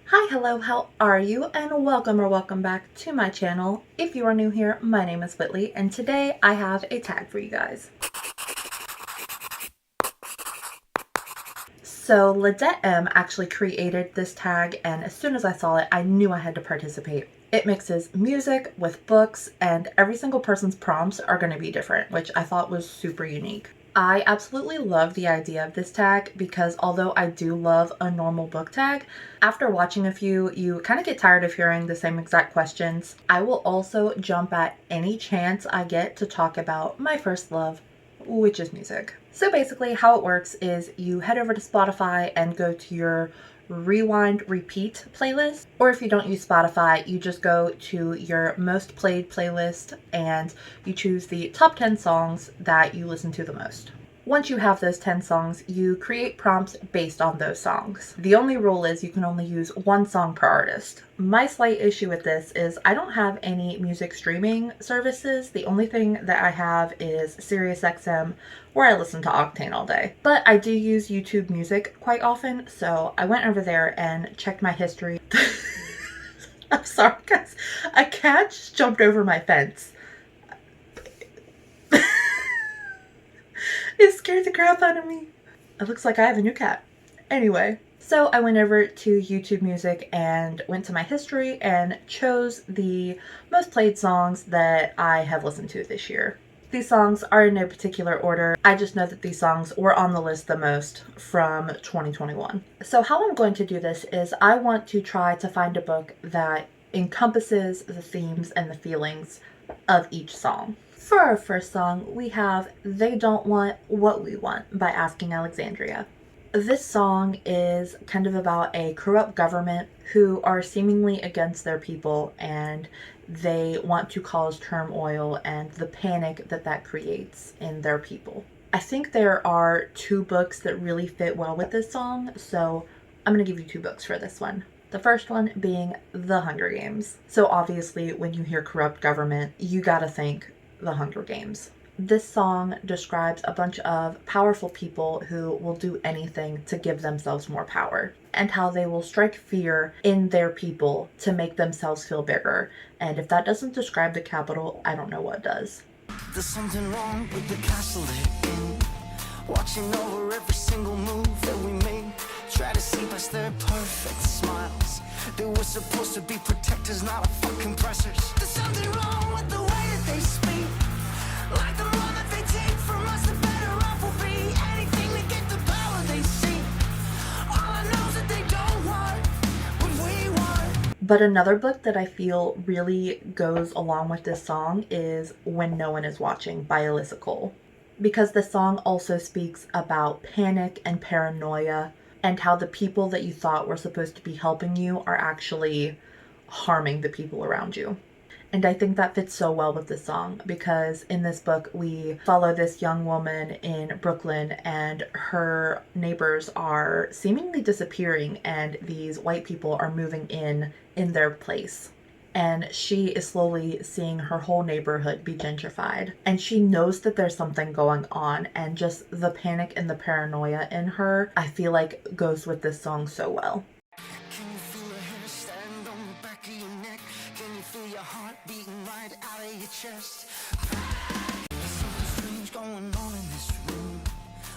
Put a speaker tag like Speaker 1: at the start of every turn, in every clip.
Speaker 1: Hi, hello, how are you? And welcome back to my channel. If you are new here, my name is Whitley, and today I have a tag for you guys. So Ladette M actually created this tag, and as soon as I saw it, I knew I had to participate. It mixes music with books, and every single person's prompts are going to be different, which I thought was super unique. I absolutely love the idea of this tag because although I do love a normal book tag, after watching a few, you kind of get tired of hearing the same exact questions. I will also jump at any chance I get to talk about my first love, which is music. So basically how it works is you head over to Spotify and go to your rewind repeat playlist, or if you don't use Spotify, you just go to your most played playlist and you choose the top 10 songs that you listen to the most. Once you have those 10 songs, you create prompts based on those songs. The only rule is you can only use one song per artist. My slight issue with this is I don't have any music streaming services. The only thing that I have is SiriusXM, where I listen to Octane all day. But I do use YouTube Music quite often, so I went over there and checked my history. I'm sorry guys, a cat just jumped over my fence. It scared the crap out of me. It looks like I have a new cat. Anyway, so I went over to YouTube Music and went to my history and chose the most played songs that I have listened to this year. These songs are in no particular order. I just know that these songs were on the list the most from 2021. So how I'm going to do this is I want to try to find a book that encompasses the themes and the feelings of each song. For our first song, we have They Don't Want What We Want by Asking Alexandria. This song is kind of about a corrupt government who are seemingly against their people, and they want to cause turmoil and the panic that that creates in their people. I think there are two books that really fit well with this song, so I'm going to give you two books for this one. The first one being The Hunger Games. So obviously when you hear corrupt government, you gotta think The Hunger Games. This song describes a bunch of powerful people who will do anything to give themselves more power, and how they will strike fear in their people to make themselves feel bigger. And if that doesn't describe the capital, I don't know what does.
Speaker 2: There's something wrong with the castle they're in, watching over every single move that we make, try to see past their perfect smiles. They were supposed to be protectors, not a fucking pressers. There's something wrong with the way that they speak, like the more that they take from us, the better off we'll be. Anything to get the power they seek. All I know is that they don't want what we want.
Speaker 1: But another book that I feel really goes along with this song is When No One Is Watching by Alyssa Cole. Because the song also speaks about panic and paranoia and how the people that you thought were supposed to be helping you are actually harming the people around you. And I think that fits so well with this song because in this book we follow this young woman in Brooklyn and her neighbors are seemingly disappearing and these white people are moving in their place. And she is slowly seeing her whole neighborhood be gentrified. And she knows that there's something going on, and just the panic and the paranoia in her, I feel like goes with this song so well.
Speaker 2: Can you feel the hair stand on the back of your neck? Can you feel your heart beating right out of your chest? There's something strange going on in this room.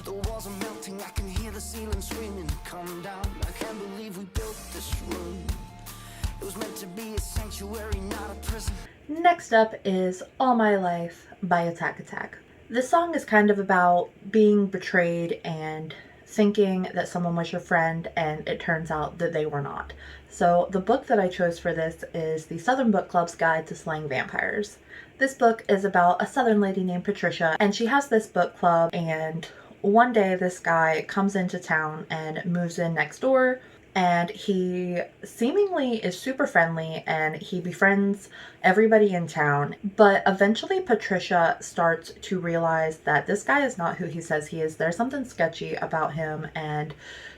Speaker 2: The walls are melting, I can hear the ceiling screaming, come down. I can't believe we built this room. It was meant to be a sanctuary, not a prison.
Speaker 1: Next up is All My Life by Attack Attack. This song is kind of about being betrayed and thinking that someone was your friend and it turns out that they were not. So the book that I chose for this is the Southern Book Club's Guide to Slaying Vampires. This book is about a Southern lady named Patricia, and she has this book club, and one day this guy comes into town and moves in next door, and he seemingly is super friendly and he befriends everybody in town. But eventually Patricia starts to realize that this guy is not who he says he is. There's something sketchy about him, and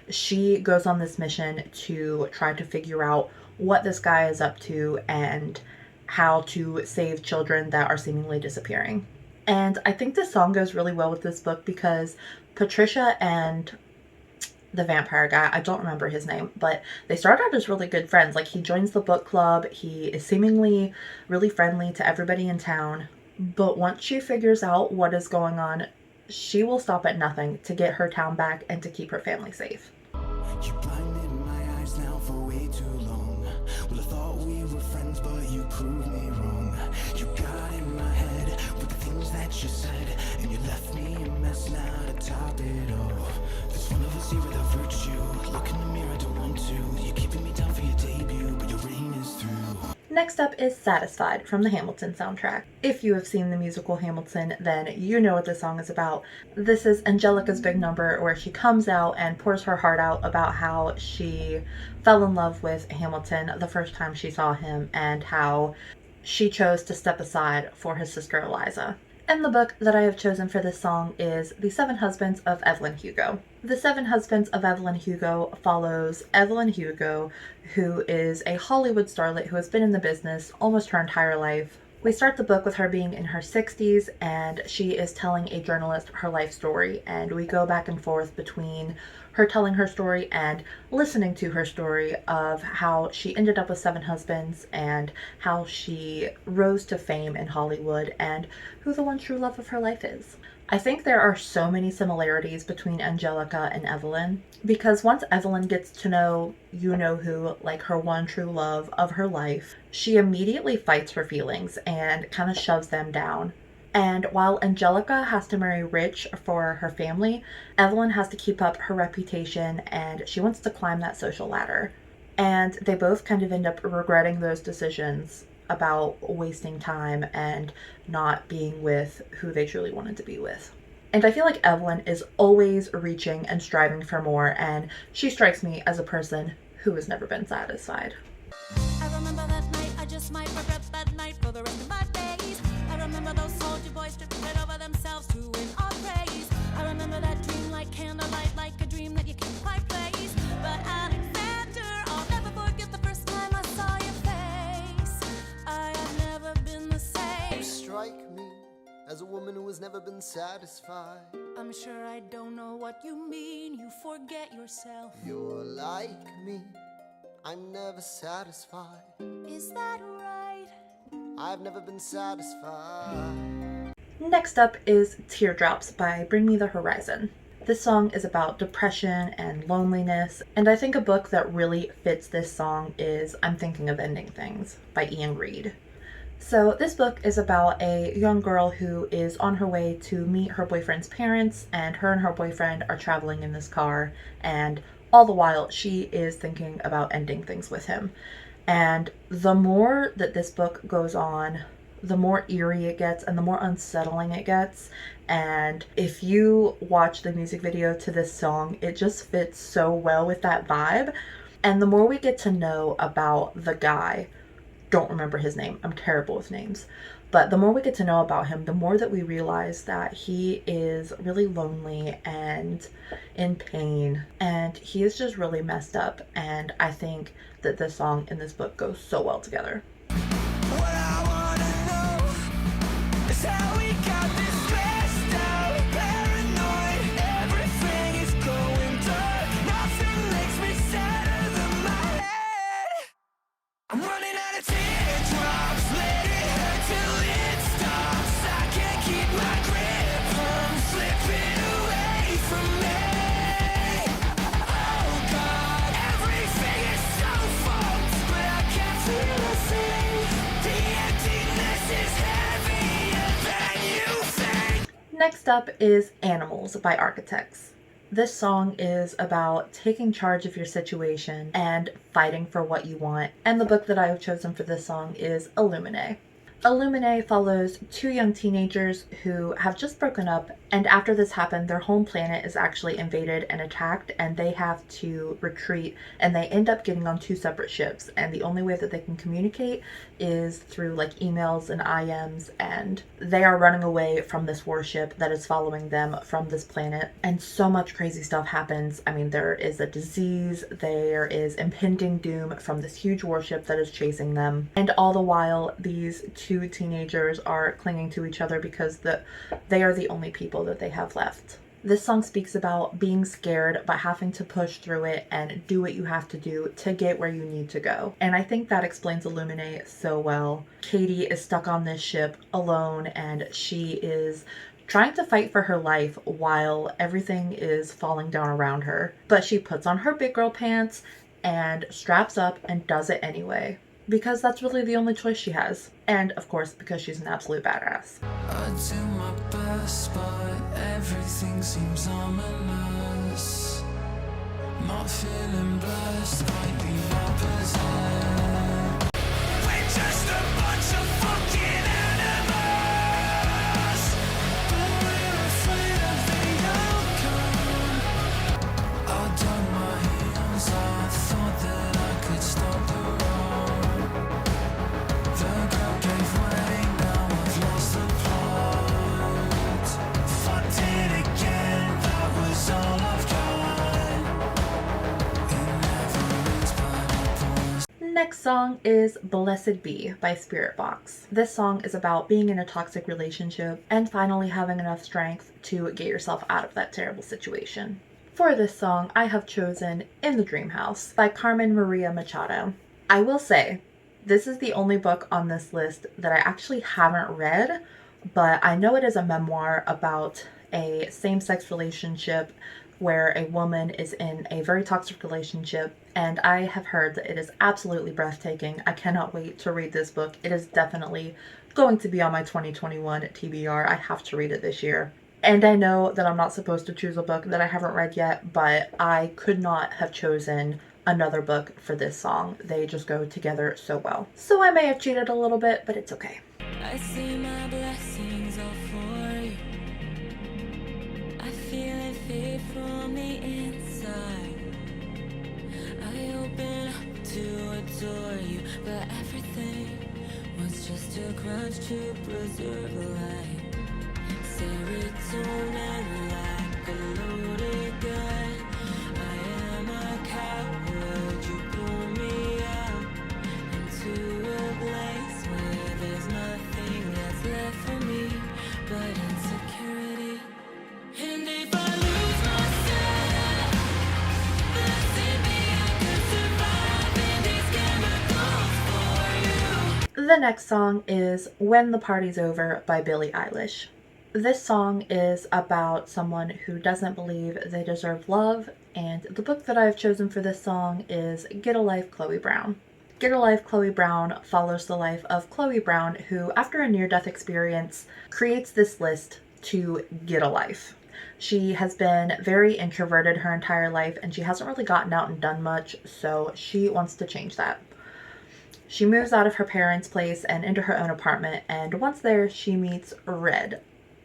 Speaker 1: she goes on this mission to try to figure out what this guy is up to and how to save children that are seemingly disappearing. And I think this song goes really well with this book because Patricia and the vampire guy. I don't remember his name, but they start out as really good friends. Like, he joins the book club. He is seemingly really friendly to everybody in town. But once she figures out what is going on, she will stop at nothing to get her town back and to keep her family safe.
Speaker 2: You blinded my eyes now for way too long. Well, I thought we were friends, but you proved me wrong. You got in my head with the things that you said, and you left me a mess now to top it off. There's one of us here without virtue. Look in the mirror, I don't want to. You're keeping me down for your debut, but your reign is through.
Speaker 1: Next up is Satisfied from the Hamilton soundtrack. If you have seen the musical Hamilton, then you know what this song is about. This is Angelica's big number where she comes out and pours her heart out about how she fell in love with Hamilton the first time she saw him and how she chose to step aside for his sister Eliza. And the book that I have chosen for this song is The Seven Husbands of Evelyn Hugo. The Seven Husbands of Evelyn Hugo follows Evelyn Hugo, who is a Hollywood starlet who has been in the business almost her entire life. We start the book with her being in her 60s, and she is telling a journalist her life story, and we go back and forth between her telling her story and listening to her story of how she ended up with 7 husbands and how she rose to fame in Hollywood and who the one true love of her life is. I think there are so many similarities between Angelica and Evelyn, because once Evelyn gets to know you-know-who, like her one true love of her life, she immediately fights her feelings and kind of shoves them down. And while Angelica has to marry rich for her family, Evelyn has to keep up her reputation and she wants to climb that social ladder. And they both kind of end up regretting those decisions about wasting time and not being with who they truly wanted to be with. And I feel like Evelyn is always reaching and striving for more, and she strikes me as a person who has never been satisfied.
Speaker 3: I remember that night, I just might regret that night for the rest of my days. I remember those soldier boys tripping over themselves to win our praise. I remember that dream like candlelight, like a dream that you can't quite place. But Alexander, I'll never forget the first time I saw your face. I have never been the same.
Speaker 4: You strike me as a woman who has never been satisfied.
Speaker 3: I'm sure I don't know what you mean, you forget yourself.
Speaker 4: You're like me, I'm never satisfied.
Speaker 3: Is that right?
Speaker 4: I've never been satisfied.
Speaker 1: Next up is Teardrops by Bring Me the Horizon. This song is about depression and loneliness, and I think a book that really fits this song is I'm Thinking of Ending Things by Ian Reid. So this book is about a young girl who is on her way to meet her boyfriend's parents, and her boyfriend are traveling in this car, and all the while she is thinking about ending things with him. And the more that this book goes on, the more eerie it gets and the more unsettling it gets. And if you watch the music video to this song, it just fits so well with that vibe. And the more we get to know about the guy, don't remember his name, I'm terrible with names, but the more we get to know about him, the more that we realize that he is really lonely and in pain, and he is just really messed up. And I think that this song and this book goes so well together.
Speaker 2: What I wanna know is how we got this stressed out, paranoid. Everything is going dark. Nothing makes me sadder than my head. I'm running out of teardrops. Let it hurt till it stops. I can't keep my grip. I'm slipping away from me. Oh God, everything is so fucked, but I can't feel a thing. The emptiness is heavier than you think.
Speaker 1: Next up is Animals by Architects. This song is about taking charge of your situation and fighting for what you want. And the book that I have chosen for this song is Illuminae. Illuminae follows 2 young teenagers who have just broken up, and after this happened, their home planet is actually invaded and attacked, and they have to retreat, and they end up getting on 2 separate ships, and the only way that they can communicate is through like emails and IMs, and they are running away from this warship that is following them from this planet, and so much crazy stuff happens. I mean, there is a disease, there is impending doom from this huge warship that is chasing them, and all the while these 2 teenagers are clinging to each other because they are the only people that they have left. This song speaks about being scared but having to push through it and do what you have to do to get where you need to go. And I think that explains Illuminate so well. Katie is stuck on this ship alone and she is trying to fight for her life while everything is falling down around her. But she puts on her big girl pants and straps up and does it anyway. Because that's really the only choice she has. And of course, because she's an absolute badass.
Speaker 2: I do my best, but everything seems ominous. Not feeling blessed, quite the opposite. We're just a bunch of fucking animals, but we're afraid of the outcome. I've done my hands, I thought that I could stop the road. The girl gave way, now I've lost the plot. Fucked it again, that was all I've got. It never ends, but it pours.
Speaker 1: Next song is Blessed Be by Spirit Box. This song is about being in a toxic relationship and finally having enough strength to get yourself out of that terrible situation. For this song, I have chosen In the Dream House by Carmen Maria Machado. I will say, this is the only book on this list that I actually haven't read, but I know it is a memoir about a same-sex relationship where a woman is in a very toxic relationship, and I have heard that it is absolutely breathtaking. I cannot wait to read this book. It is definitely going to be on my 2021 TBR. I have to read it this year. And I know that I'm not supposed to choose a book that I haven't read yet, but I could not have chosen another book for this song. They just go together so well. So I may have cheated a little bit, but it's okay.
Speaker 3: I see my blessings all for you. I feel it fade from the inside. I open up to adore you, but everything was just a grudge to preserve a life. Serotonin like a loaded gun. I am a coward, you pull me out into a place where there's nothing that's left for me but insecurity. And if I lose myself, blessed be I could survive in these chemicals for you.
Speaker 1: The next song is When the Party's Over by Billie Eilish. This song is about someone who doesn't believe they deserve love, and the book that I've chosen for this song is Get a Life, Chloe Brown. Get a Life, Chloe Brown follows the life of Chloe Brown, who, after a near-death experience, creates this list to get a life. She has been very introverted her entire life, and she hasn't really gotten out and done much, so she wants to change that. She moves out of her parents' place and into her own apartment, and once there, she meets Red,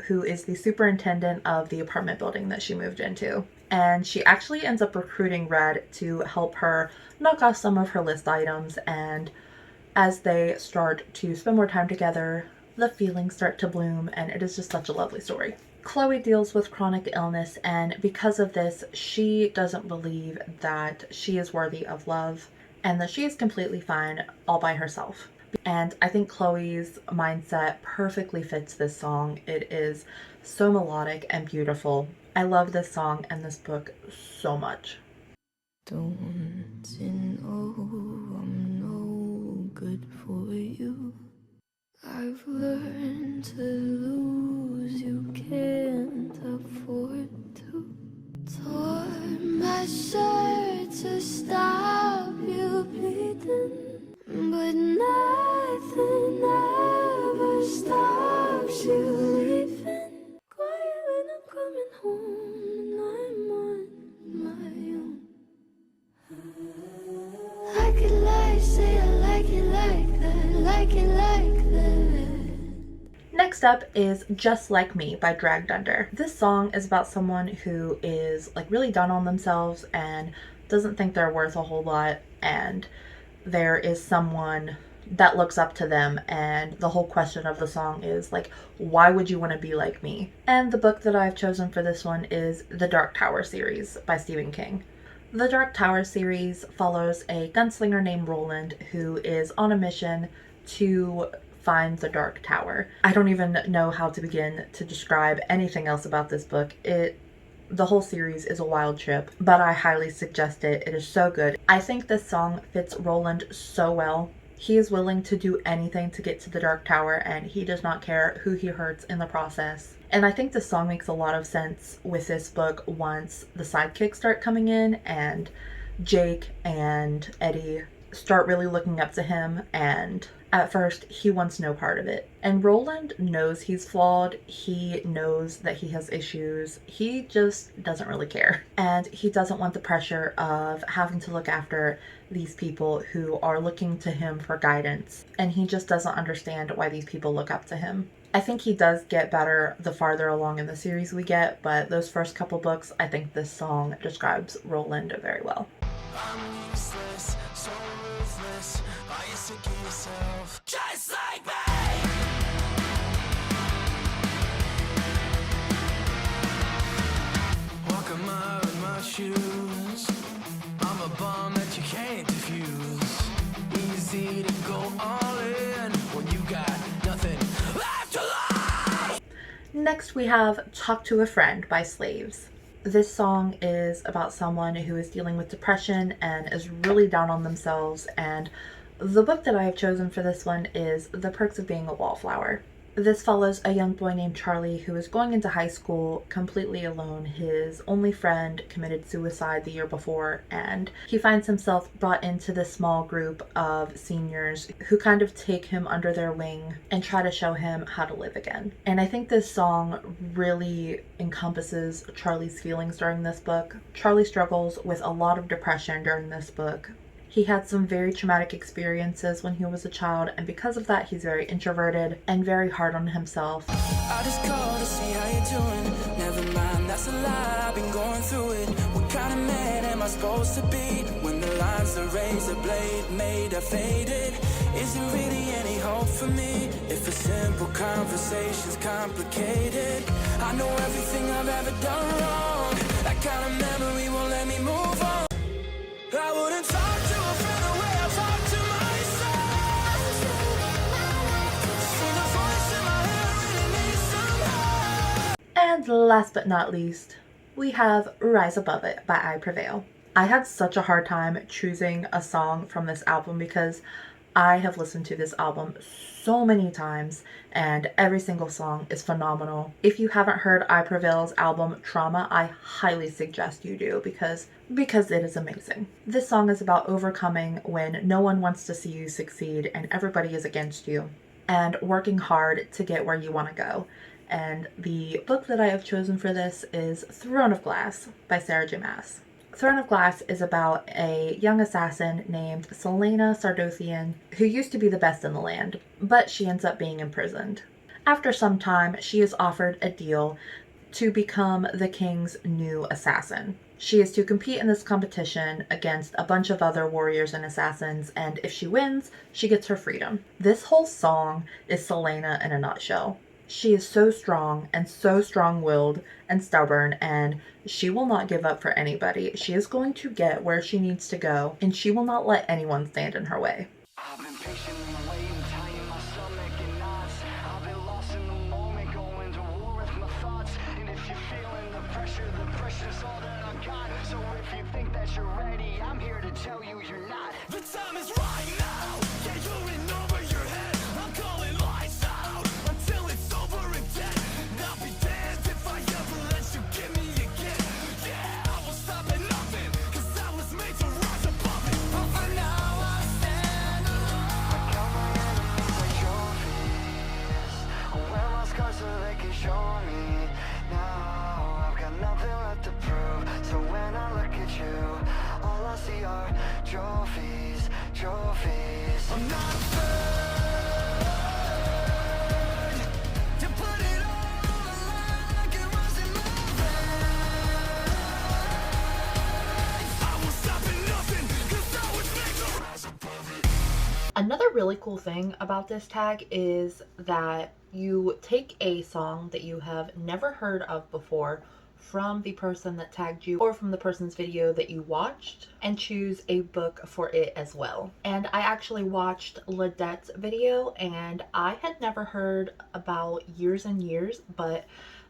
Speaker 1: who is the superintendent of the apartment building that she moved into. And she actually ends up recruiting Red to help her knock off some of her list items, and as they start to spend more time together, the feelings start to bloom, and it is just such a lovely story. Chloe deals with chronic illness, and because of this, she doesn't believe that she is worthy of love and that she is completely fine all by herself. And I think Chloe's mindset perfectly fits this song. It is so melodic and beautiful. I love this song and this book so much.
Speaker 3: Don't you know I'm no good for you? I've learned to lose, you can't afford to. Tore my shirt to stop you bleeding, but nothing ever stops you leaving. Quiet when I'm coming home and I'm on my own. Like it like, say I like it like that, like it like that.
Speaker 1: Next up is Just Like Me by Dragged Under. This song is about someone who is like really down on themselves and doesn't think they're worth a whole lot, and there is someone that looks up to them, and the whole question of the song is like, why would you want to be like me? And the book that I've chosen for this one is The Dark Tower series by Stephen King. The Dark Tower series follows a gunslinger named Roland who is on a mission to find the Dark Tower. I don't even know how to begin to describe anything else about this book. It The whole series is a wild trip, but I highly suggest it. It is so good. I think this song fits Roland so well. He is willing to do anything to get to the Dark Tower, and he does not care who he hurts in the process. And I think this song makes a lot of sense with this book once the sidekicks start coming in and Jake and Eddie start really looking up to him, and at first he wants no part of it. And Roland knows he's flawed, he knows that he has issues, he just doesn't really care. And he doesn't want the pressure of having to look after these people who are looking to him for guidance, and he just doesn't understand why these people look up to him. I think he does get better the farther along in the series we get, but those first couple books, I think this song describes Roland very well.
Speaker 2: I'm useless, so ruthless. Are you sick of yourself? Just like me. Walk a mile in my shoes. I'm a bomb that you can't defuse. Easy to go all in when you got nothing left to lie.
Speaker 1: Next we have Talk to a Friend by Slaves. This song is about someone who is dealing with depression and is really down on themselves, and the book that I have chosen for this one is The Perks of Being a Wallflower. This follows a young boy named Charlie who is going into high school completely alone. His only friend committed suicide the year before, and he finds himself brought into this small group of seniors who kind of take him under their wing and try to show him how to live again. And I think this song really encompasses Charlie's feelings during this book. Charlie struggles with a lot of depression during this book. He had some very traumatic experiences when he was a child, and because of that, he's very introverted and very hard on himself.
Speaker 2: I just called to see how you're doing. Never mind, that's a lie, I've been going through it. What kind of man am I supposed to be when the lines, the razor blade made are faded? Is there really any hope for me if a simple conversation's complicated? I know everything I've ever done wrong. That kind of memory won't let me move on. I wouldn't talk to a friend the way I talk to myself. See the voice in my head really needs some help.
Speaker 1: And last but not least, we have Rise Above It by I Prevail. I had such a hard time choosing a song from this album because I have listened to this album so many times and every single song is phenomenal. If you haven't heard I Prevail's album Trauma, I highly suggest you do because it is amazing. This song is about overcoming when no one wants to see you succeed and everybody is against you, and working hard to get where you want to go. And the book that I have chosen for this is Throne of Glass by Sarah J. Maas. Throne of Glass is about a young assassin named Selena Sardothian who used to be the best in the land, but she ends up being imprisoned. After some time, she is offered a deal to become the king's new assassin. She is to compete in this competition against a bunch of other warriors and assassins, and if she wins, she gets her freedom. This whole song is Selena in a nutshell. She is so strong and so strong-willed and stubborn, and she will not give up for anybody. She is going to get where she needs to go, and she will not let anyone stand in her way.
Speaker 2: I've been patiently waiting, tying my stomach in knots. I've been lost in the moment, going to war with my thoughts. And if you're feeling the pressure's all that I got. So if you think that you're ready, I'm here to tell you you're not. The time is right now. Yeah, you're in over your head. I'm calling lights out until it's over and dead. And I'll be damned if I ever let you get me again. Yeah, I will stop at nothing, 'cause I was made to rise above it. But for now I stand alone. I count my enemies like trophies. I wear my scars so they can show me. Now I've got nothing left to prove. So when I look at you, all I see are trophies, trophies. I'm not afraid to put it all on the line like it was in my veins. I will stop at nothing, 'cause I was made to rise above it.
Speaker 1: Another really cool thing about this tag is that you take a song that you have never heard of before from the person that tagged you or from the person's video that you watched and choose a book for it as well. And I actually watched Ladette's video and I had never heard about Years and Years, but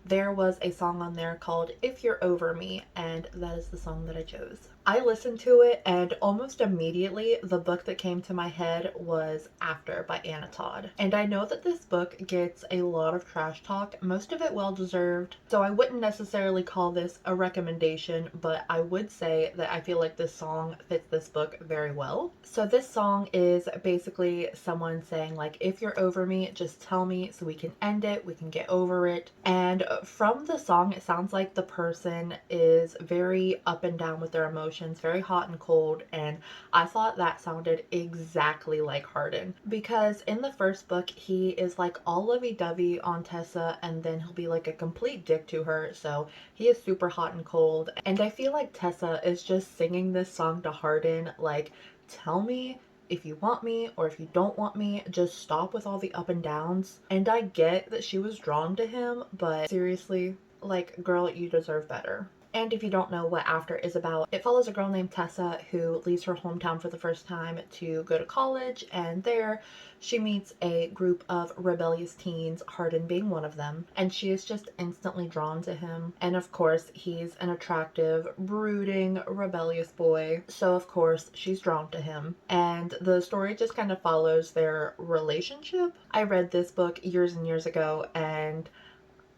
Speaker 1: there was a song on there called If You're Over Me, and that is the song that I chose. I listened to it, and almost immediately the book that came to my head was After by Anna Todd. And I know that this book gets a lot of trash talk, most of it well deserved, so I wouldn't necessarily call this a recommendation, but I would say that I feel like this song fits this book very well. So this song is basically someone saying like, if you're over me, just tell me so we can end it, we can get over it. And from the song, it sounds like the person is very up and down with their emotions, very hot and cold, and I thought that sounded exactly like Hardin, because in the first book he is like all lovey-dovey on Tessa, and then he'll be like a complete dick to her, so he is super hot and cold. And I feel like Tessa is just singing this song to Hardin like, tell me if you want me or if you don't want me, just stop with all the up and downs. And I get that she was drawn to him, but seriously, like, girl, you deserve better. And if you don't know what After is about, it follows a girl named Tessa who leaves her hometown for the first time to go to college, and there she meets a group of rebellious teens, Hardin being one of them, and she is just instantly drawn to him. And of course, he's an attractive, brooding, rebellious boy, so of course she's drawn to him. And the story just kind of follows their relationship. I read this book years and years ago, and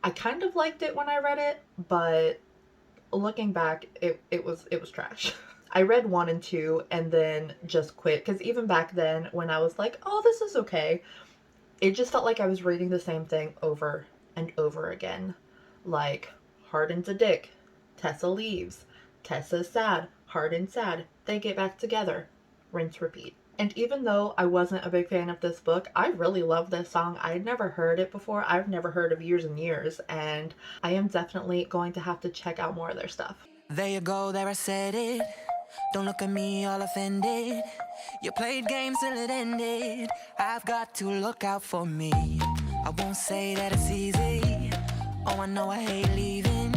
Speaker 1: I kind of liked it when I read it, but looking back, it was trash. I read 1 and 2 and then just quit, because even back then when I was like, oh, this is okay, it just felt like I was reading the same thing over and over again. Like, Hardin's a dick, Tessa leaves, Tessa's sad, Hardin's sad, they get back together, rinse repeat. And even though I wasn't a big fan of this book, I really love this song. I had never heard it before. I've never heard of Years and Years, and I am definitely going to have to check out more of their stuff.
Speaker 2: There you go, there I said it. Don't look at me all offended. You played games till it ended. I've got to look out for me. I won't say that it's easy. Oh, I know I hate leaving,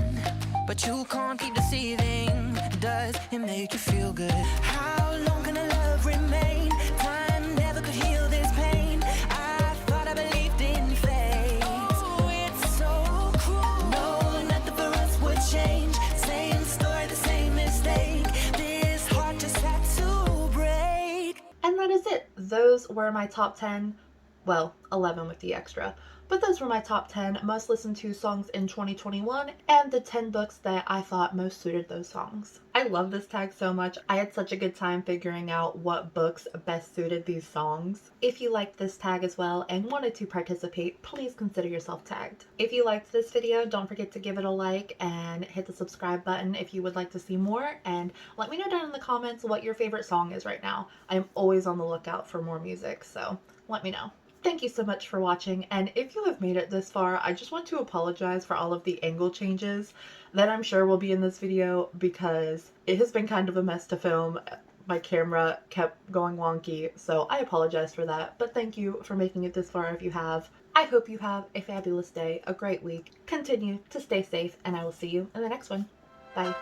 Speaker 2: but you can't keep deceiving. Does it make you feel good? How long can a love remain? Time never could heal this pain. I thought I believed in fate. Oh, it's so cruel. No, nothing for us would change. Same story, the same mistake. This heart just had to break.
Speaker 1: And that is it. Those were my top 10, well, 11 with the extra. But those were my top 10 most listened to songs in 2021, and the 10 books that I thought most suited those songs. I love this tag so much. I had such a good time figuring out what books best suited these songs. If you liked this tag as well and wanted to participate, please consider yourself tagged. If you liked this video, don't forget to give it a like and hit the subscribe button if you would like to see more, and let me know down in the comments what your favorite song is right now. I am always on the lookout for more music, so let me know. Thank you so much for watching, and if you have made it this far, I just want to apologize for all of the angle changes that I'm sure will be in this video, because it has been kind of a mess to film. My camera kept going wonky, so I apologize for that, but thank you for making it this far if you have. I hope you have a fabulous day, a great week. Continue to stay safe, and I will see you in the next one. Bye.